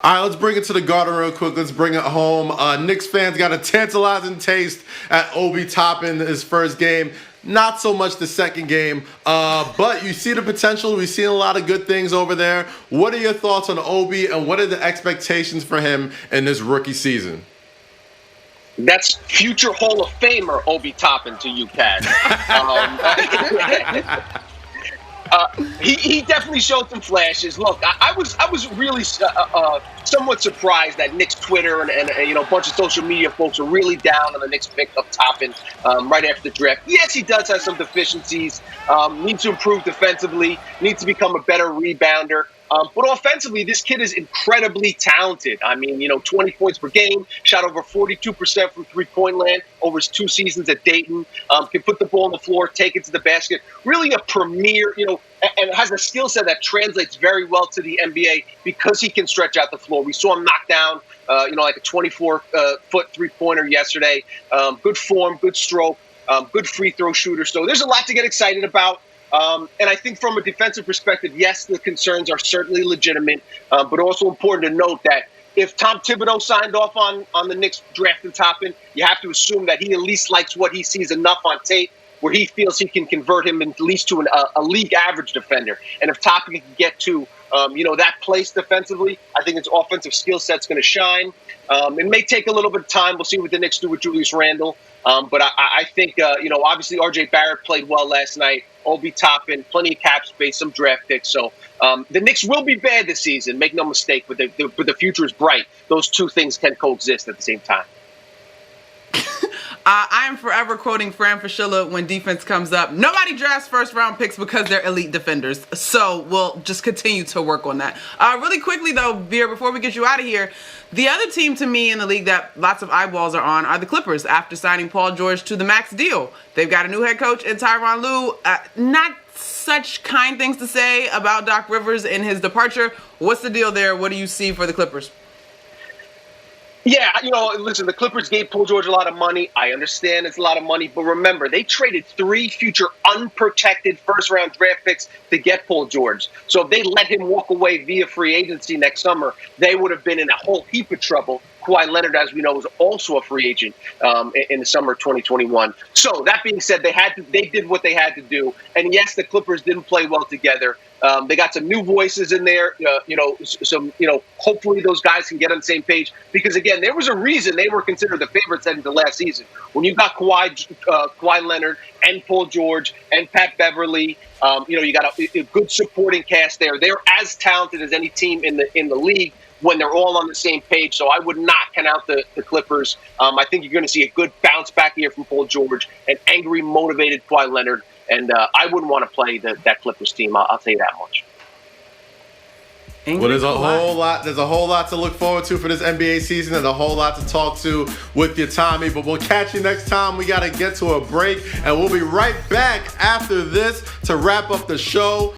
All right, let's bring it to the Garden real quick. Let's bring it home. Knicks fans got a tantalizing taste at Obi Toppin his first game. Not so much the second game, but you see the potential. We've seen a lot of good things over there. What are your thoughts on Obi, and what are the expectations for him in this rookie season? That's future Hall of Famer Obi Toppin to you, Kaz. He definitely showed some flashes. Look, I was really somewhat surprised that Knicks Twitter and a bunch of social media folks are really down on the Knicks pick of Toppin right after the draft. Yes, he does have some deficiencies. Needs to improve defensively. Needs to become a better rebounder. But offensively, this kid is incredibly talented. I mean, 20 points per game, shot over 42% from three-point land over his 2 seasons at Dayton. Can put the ball on the floor, take it to the basket. Really a premier, and has a skill set that translates very well to the NBA because he can stretch out the floor. We saw him knock down, like a 24-foot three-pointer yesterday. Good form, good stroke, good free throw shooter. So there's a lot to get excited about. And I think from a defensive perspective, yes, the concerns are certainly legitimate, but also important to note that if Tom Thibodeau signed off on the Knicks drafting Toppin, you have to assume that he at least likes what he sees enough on tape where he feels he can convert him at least to a league average defender. And if Toppin can get to, that place defensively, I think his offensive skill set's going to shine. It may take a little bit of time. We'll see what the Knicks do with Julius Randle. But I think, obviously R.J. Barrett played well last night. Obi Toppin, plenty of cap space, some draft picks. So the Knicks will be bad this season. Make no mistake, but the future is bright. Those two things can coexist at the same time. I am forever quoting Fran Fraschilla when defense comes up. Nobody drafts first-round picks because they're elite defenders. So we'll just continue to work on that. Really quickly, though, Veer, before we get you out of here, the other team to me in the league that lots of eyeballs are on are the Clippers after signing Paul George to the max deal. They've got a new head coach in Tyronn Lue. Not such kind things to say about Doc Rivers and his departure. What's the deal there? What do you see for the Clippers? Yeah, listen, the Clippers gave Paul George a lot of money. I understand it's a lot of money, but remember, they traded 3 future unprotected first-round draft picks to get Paul George. So if they let him walk away via free agency next summer, they would have been in a whole heap of trouble. Kawhi Leonard, as we know, was also a free agent in the summer of 2021. So that being said, they did what they had to do. And yes, the Clippers didn't play well together. They got some new voices in there, hopefully those guys can get on the same page. Because, again, there was a reason they were considered the favorites heading into last season. When you got Kawhi Leonard and Paul George and Pat Beverly, you got a good supporting cast there. They're as talented as any team in the league when they're all on the same page. So I would not count out the Clippers. I think you're going to see a good bounce back here from Paul George, an angry, motivated Kawhi Leonard. And I wouldn't want to play that Clippers team. I'll tell you that much. Well, there's a whole lot. There's a whole lot to look forward to for this NBA season, and a whole lot to talk to with your Tommy. But we'll catch you next time. We got to get to a break, and we'll be right back after this to wrap up the show.